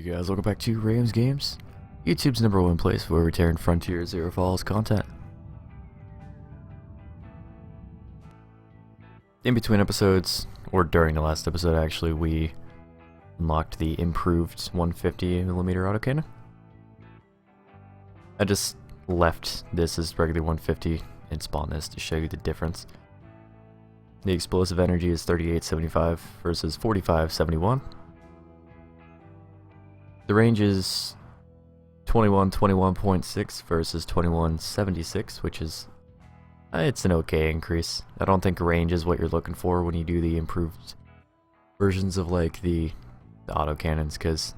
You guys, welcome back to Rams Games, YouTube's #1 place for Wayward Terran Frontier Zero Falls content. In between episodes, or during the last episode actually, we unlocked the improved 150mm autocannon. I just left this as regular 150 and spawned this to show you the difference. The explosive energy is 3875 versus 4571. The range is 21.6 versus 21.76, which is, it's an okay increase. I don't think range is what you're looking for when you do the improved versions of like the autocannons, because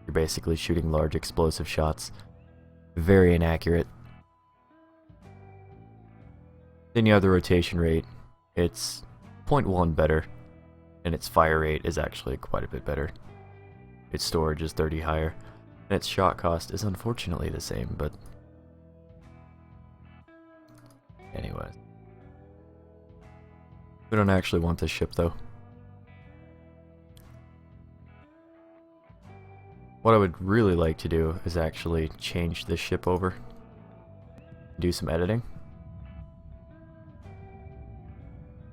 you're basically shooting large explosive shots. Very inaccurate. Then you have the rotation rate. It's 0.1 better, and its fire rate is actually quite a bit better. Its storage is 30 higher, and its shot cost is unfortunately the same, but anyway. We don't actually want this ship though. What I would really like to do is actually change this ship over, do some editing.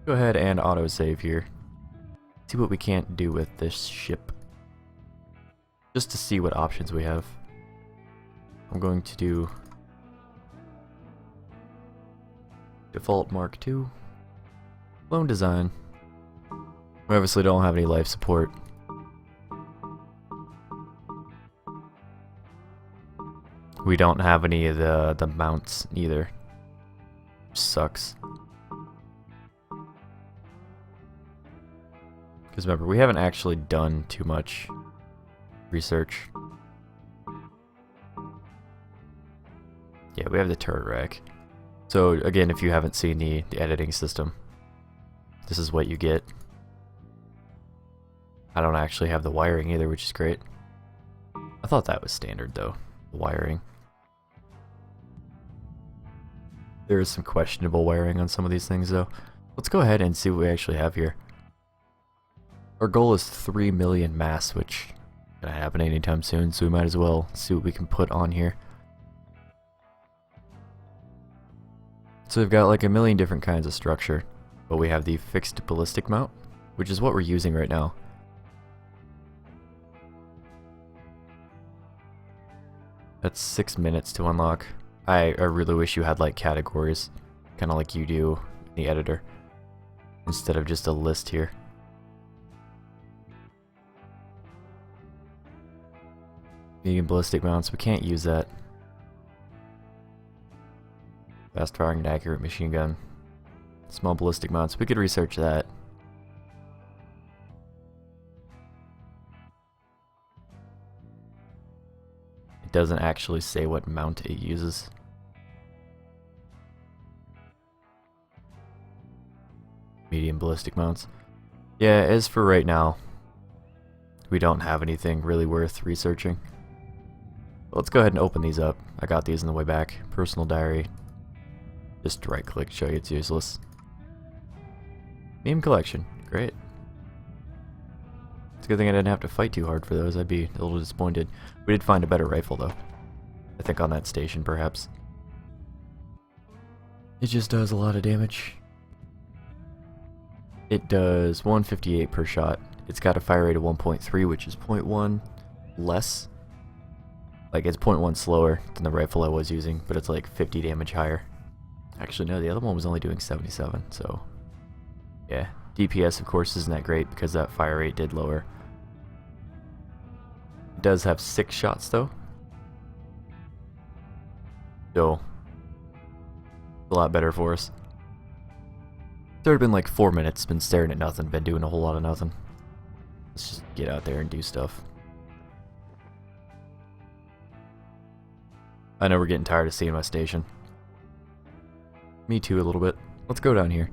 Go ahead and autosave here. See what we can't do with this ship. Just to see what options we have. I'm going to do default Mark II, clone design. We obviously don't have any life support. We don't have any of the mounts either. Which sucks. Because remember, we haven't actually done too much research. Yeah, we have the turret rack. So again, if you haven't seen the editing system, this is what you get. I don't actually have the wiring either, which is great. I thought that was standard though, the wiring. There is some questionable wiring on some of these things though. Let's go ahead and see what we actually have here. Our goal is 3 million mass, which gonna happen anytime soon, so we might as well see what we can put on here. So we've got like a million different kinds of structure, but we have the fixed ballistic mount, which is what we're using right now. That's 6 minutes to unlock. I really wish you had like categories, kind of like you do in the editor, instead of just a list here. Medium ballistic mounts, we can't use that. Fast firing and accurate machine gun. Small ballistic mounts, we could research that. It doesn't actually say what mount it uses. Medium ballistic mounts. Yeah, as for right now, we don't have anything really worth researching. Let's go ahead and open these up. I got these on the way back. Personal diary. Just right click, show you it's useless. Meme collection. Great. It's a good thing I didn't have to fight too hard for those. I'd be a little disappointed. We did find a better rifle though. I think on that station perhaps. It just does a lot of damage. It does 158 per shot. It's got a fire rate of 1.3, which is 0.1 less. Like, it's 0.1 slower than the rifle I was using, but it's like 50 damage higher. Actually, no, the other one was only doing 77, so yeah. DPS, of course, isn't that great because that fire rate did lower. It does have 6 shots, though. So, a lot better for us. There had been like 4 minutes, been staring at nothing, been doing a whole lot of nothing. Let's just get out there and do stuff. I know we're getting tired of seeing my station. Me too, a little bit. Let's go down here.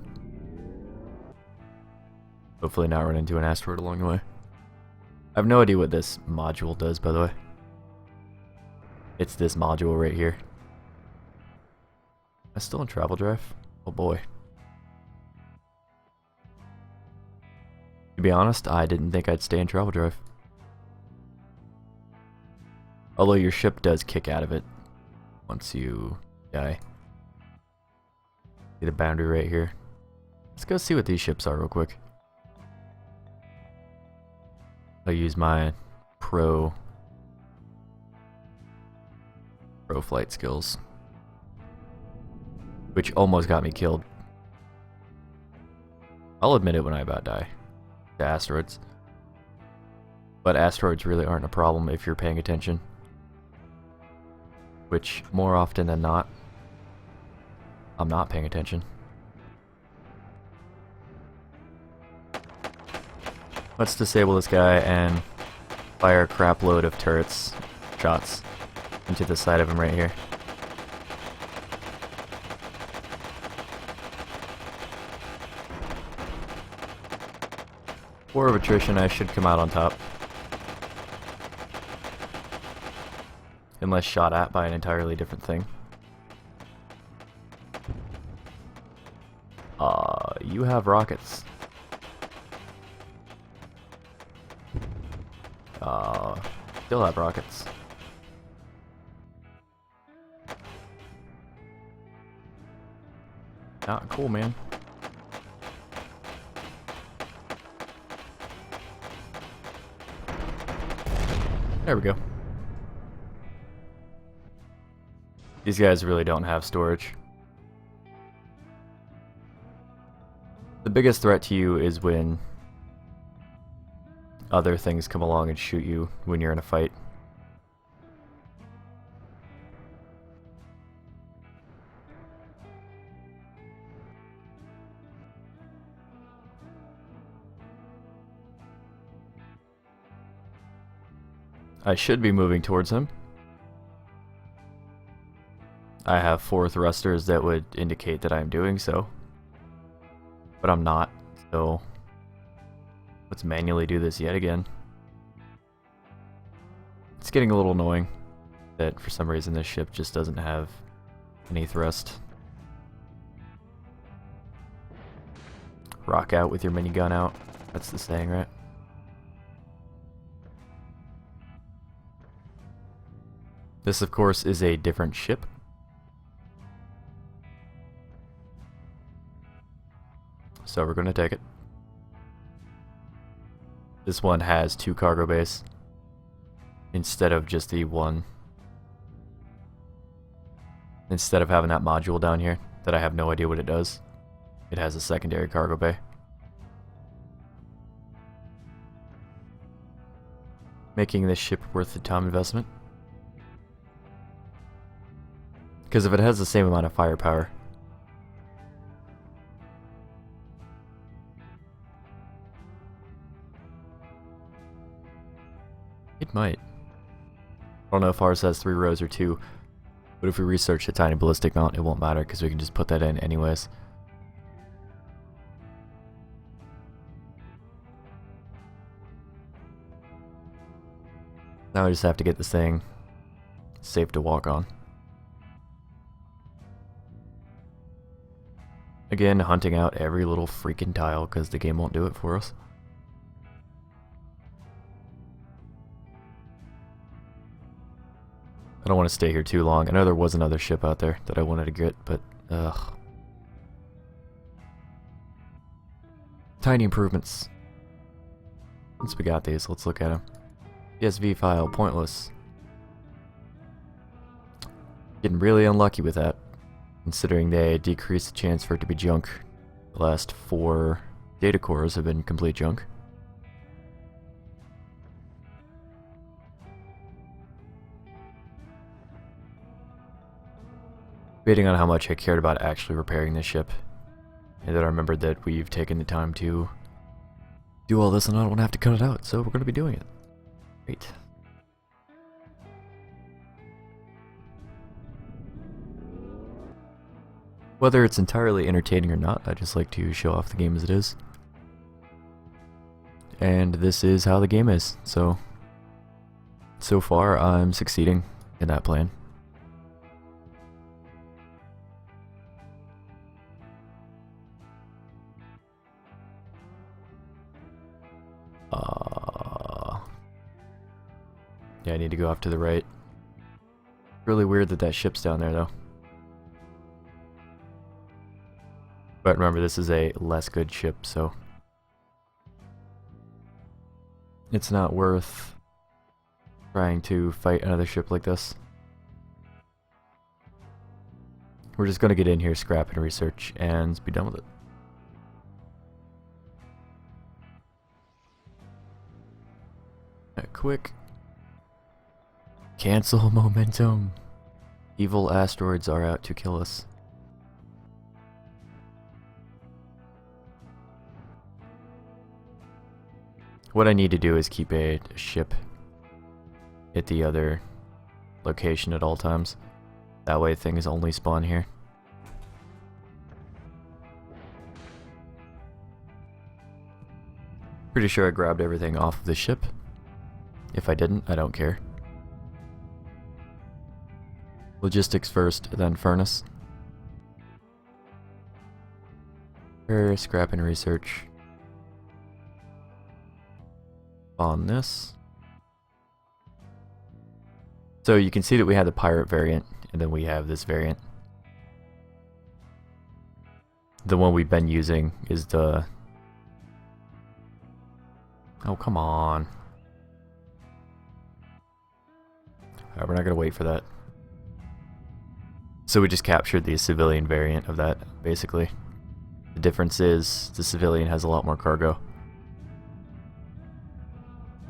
Hopefully not run into an asteroid along the way. I have no idea what this module does, by the way. It's this module right here. Am I still in travel drive? Oh boy. To be honest, I didn't think I'd stay in travel drive. Although your ship does kick out of it once you die. See the boundary right here. Let's go see what these ships are real quick. I'll use my pro flight skills, which almost got me killed. I'll admit it when I about die to asteroids. But asteroids really aren't a problem if you're paying attention. Which, more often than not, I'm not paying attention. Let's disable this guy and fire a crap load of turrets shots into the side of him right here. War of attrition, I should come out on top. Unless shot at by an entirely different thing. You have rockets. Still have rockets. Not cool, man. There we go. These guys really don't have storage. The biggest threat to you is when other things come along and shoot you when you're in a fight. I should be moving towards him. I have 4 thrusters that would indicate that I'm doing so. But I'm not, so let's manually do this yet again. It's getting a little annoying that for some reason this ship just doesn't have any thrust. Rock out with your minigun out. That's the saying, right? This, of course, is a different ship. So we're going to take it. This one has 2 cargo bays instead of just the 1. Instead of having that module down here that I have no idea what it does, it has a secondary cargo bay. Making this ship worth the time investment. Because if it has the same amount of firepower, it might. I don't know if ours has 3 rows or 2, but if we research the tiny ballistic mount, it won't matter because we can just put that in anyways. Now I just have to get this thing safe to walk on. Again, hunting out every little freaking tile because the game won't do it for us. I don't want to stay here too long. I know there was another ship out there that I wanted to get, but ugh. Tiny improvements. Once we got these, let's look at them. CSV file, pointless. Getting really unlucky with that, considering they decreased the chance for it to be junk. The last 4 data cores have been complete junk. Debating on how much I cared about actually repairing this ship, and then I remembered that we've taken the time to do all this and I don't want to have to cut it out, so we're going to be doing it. Great. Whether it's entirely entertaining or not, I just like to show off the game as it is. And this is how the game is, so far I'm succeeding in that plan. Yeah, I need to go off to the right Really weird that that ship's down there, though. But remember, this is a less good ship, so it's not worth trying to fight another ship like this. We're just gonna get in here, scrap and research, and be done with it. Quick. Cancel momentum. Evil asteroids are out to kill us. What I need to do is keep a ship at the other location at all times. That way things only spawn here. Pretty sure I grabbed everything off of the ship. If I didn't, I don't care. Logistics first, then furnace. Scrap and research. On this. So you can see that we had the pirate variant, and then we have this variant. The one we've been using is the... Oh, come on. Alright, we're not gonna wait for that. So we just captured the civilian variant of that, basically. The difference is the civilian has a lot more cargo.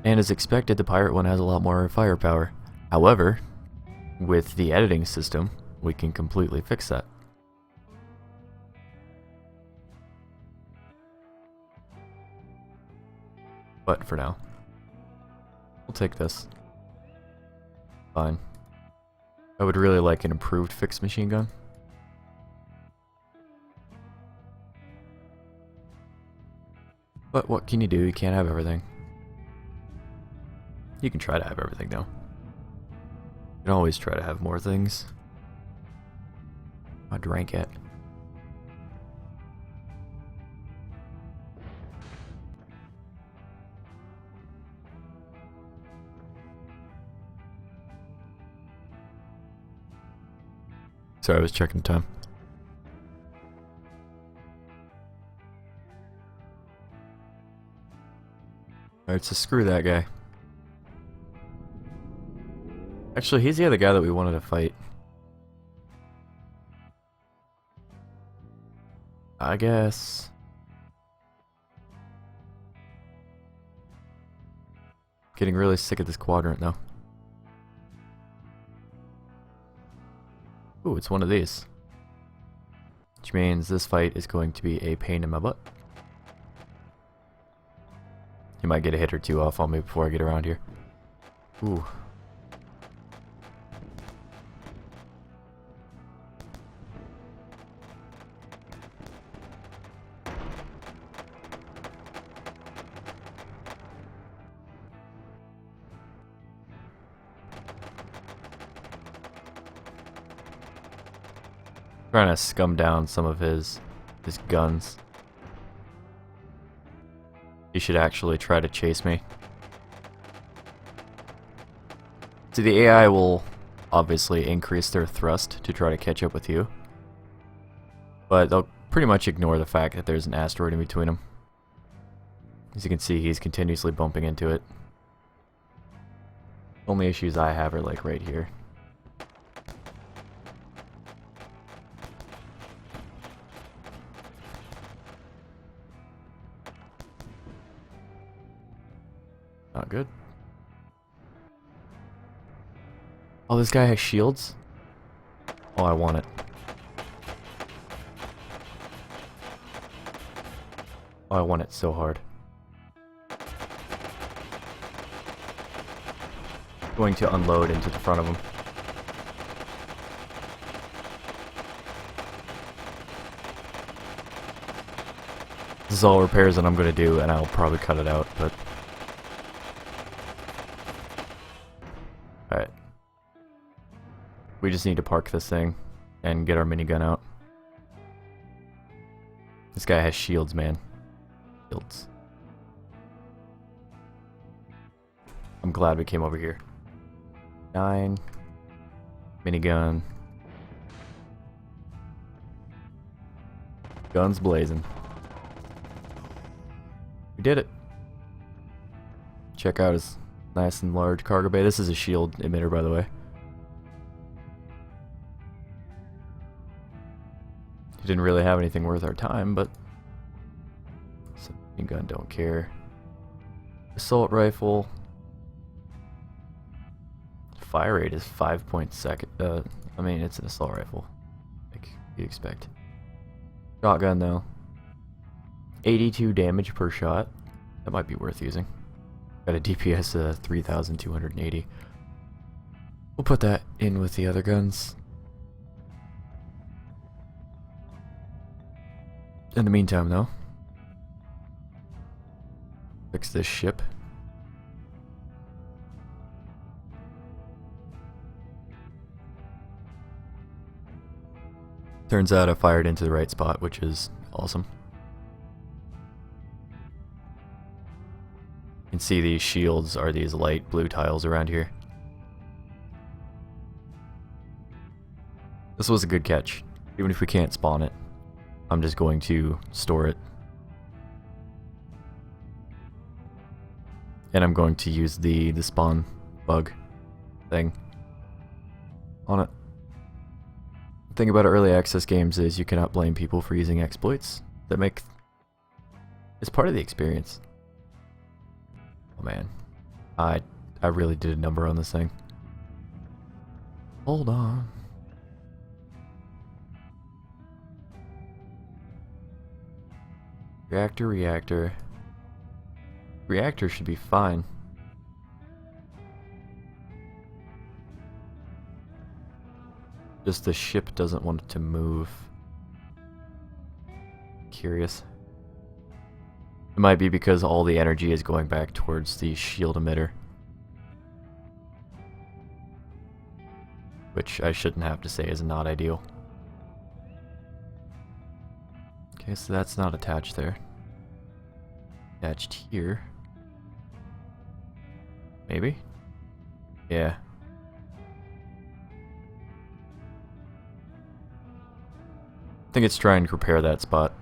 And as expected, the pirate one has a lot more firepower. However, with the editing system, we can completely fix that. But for now, we'll take this. Fine. I would really like an improved fixed machine gun. But what can you do? You can't have everything. You can try to have everything though. You can always try to have more things. I drank it. Sorry, I was checking the time. Alright, so screw that guy. Actually, he's the other guy that we wanted to fight. I guess. Getting really sick of this quadrant though. Ooh, it's one of these. Which means this fight is going to be a pain in my butt. You might get a hit or two off on me before I get around here. Ooh. Trying to scum down some of his guns. He should actually try to chase me. So the AI will obviously increase their thrust to try to catch up with you. But they'll pretty much ignore the fact that there's an asteroid in between them. As you can see, he's continuously bumping into it. Only issues I have are like right here. Not good. Oh, this guy has shields? Oh, I want it. Oh, I want it so hard. Going to unload into the front of him. This is all repairs that I'm going to do, and I'll probably cut it out, but... Alright. We just need to park this thing and get our minigun out. This guy has shields, man. Shields. I'm glad we came over here. 9. Minigun. Guns blazing. We did it. Check out his nice and large cargo bay. This is a shield emitter, by the way. He didn't really have anything worth our time, but submachine gun, don't care. Assault rifle. Fire rate is 5 points second. I mean, it's an assault rifle, like you expect. Shotgun though. 82 damage per shot. That might be worth using. Got a DPS of 3,280. We'll put that in with the other guns. In the meantime though, fix this ship. Turns out I fired into the right spot, which is awesome. You can see these shields are these light blue tiles around here. This was a good catch. Even if we can't spawn it, I'm just going to store it. And I'm going to use the spawn bug thing on it. The thing about early access games is you cannot blame people for using exploits that make... It's part of the experience. Oh man. I really did a number on this thing. Hold on. Reactor. Reactor should be fine. Just the ship doesn't want it to move. Curious. It might be because all the energy is going back towards the shield emitter. Which I shouldn't have to say is not ideal. Okay, so that's not attached there. Attached here. Maybe? Yeah. I think it's trying to repair that spot.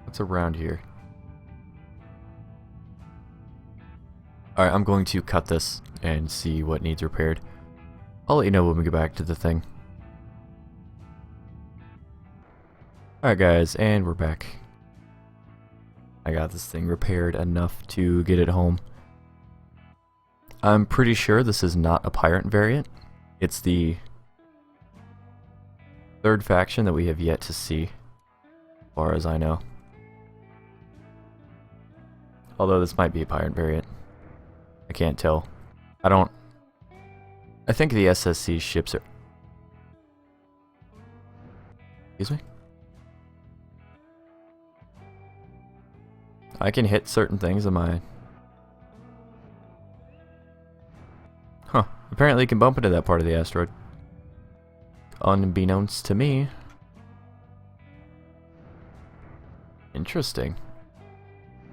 What's around here? Alright, I'm going to cut this and see what needs repaired. I'll let you know when we get back to the thing. Alright guys, and we're back. I got this thing repaired enough to get it home. I'm pretty sure this is not a pirate variant. It's the third faction that we have yet to see, as far as I know. Although this might be a pirate variant. I can't tell. I think the SSC ships are... Excuse me? I can hit certain things on my... Huh. Apparently you can bump into that part of the asteroid. Unbeknownst to me. Interesting.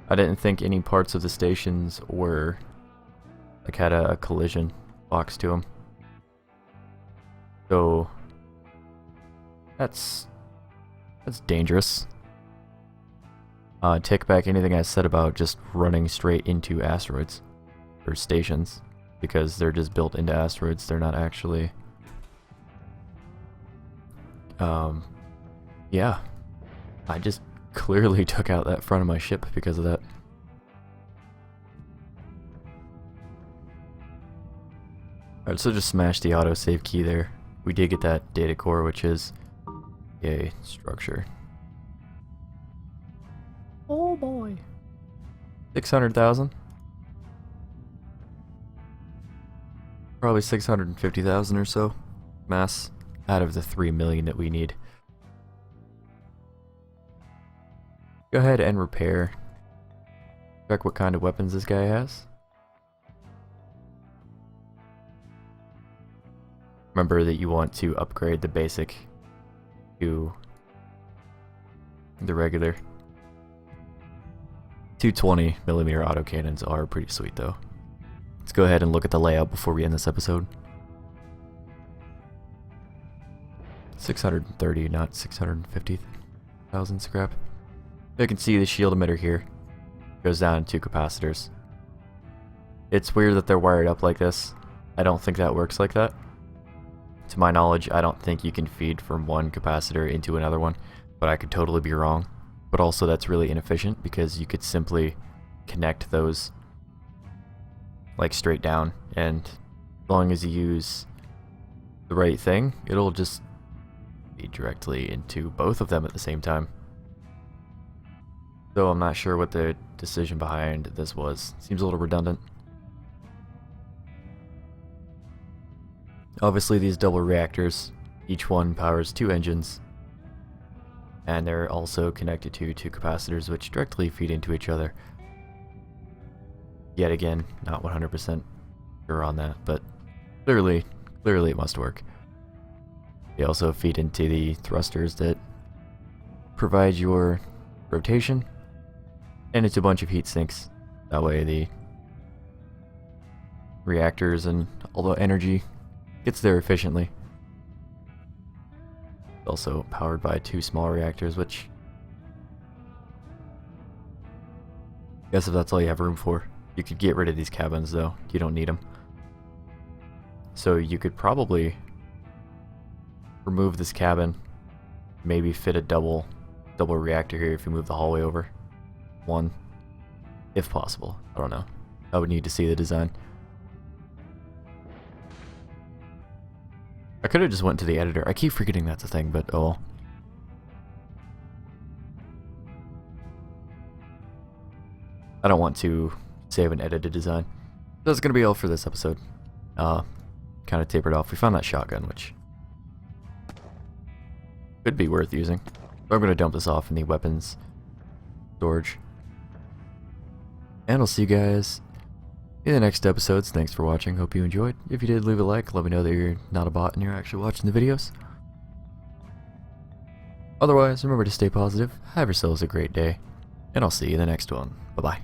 I didn't think any parts of the stations were... like had a collision box to them. So... That's dangerous. Take back anything I said about just running straight into asteroids. Or stations. Because they're just built into asteroids. They're not actually... Yeah. I just clearly took out that front of my ship because of that. Alright, so just smash the autosave key there. We did get that data core, which is a structure. Oh boy. 600,000. Probably 650,000 or so mass out of the 3 million that we need. Go ahead and repair. Check what kind of weapons this guy has. Remember that you want to upgrade the basic to the regular. 220mm autocannons are pretty sweet though. Let's go ahead and look at the layout before we end this episode. 630, not 650,000 scrap. You can see the shield emitter here goes down to capacitors. It's weird that they're wired up like this. I don't think that works like that. To my knowledge, I don't think you can feed from one capacitor into another one, but I could totally be wrong. But also that's really inefficient because you could simply connect those like straight down, and as long as you use the right thing, it'll just feed directly into both of them at the same time. So I'm not sure what the decision behind this was. Seems a little redundant. Obviously these double reactors, each one powers 2 engines, and they're also connected to 2 capacitors which directly feed into each other. Yet again, not 100% sure on that, but clearly it must work. They also feed into the thrusters that provide your rotation, and it's a bunch of heat sinks. That way the reactors and all the energy gets there efficiently. It's also powered by 2 small reactors, which I guess if that's all you have room for. You could get rid of these cabins though, you don't need them. So you could probably remove this cabin, maybe fit a double reactor here if you move the hallway over. One, if possible. I don't know. I would need to see the design. I could have just went to the editor. I keep forgetting that's a thing, but oh well. I don't want to save an edited design. That's gonna be all for this episode. Kind of tapered off. We found that shotgun, which could be worth using. But I'm gonna dump this off in the weapons storage. And I'll see you guys in the next episodes. Thanks for watching. Hope you enjoyed. If you did, leave a like. Let me know that you're not a bot and you're actually watching the videos. Otherwise, remember to stay positive. Have yourselves a great day. And I'll see you in the next one. Bye-bye.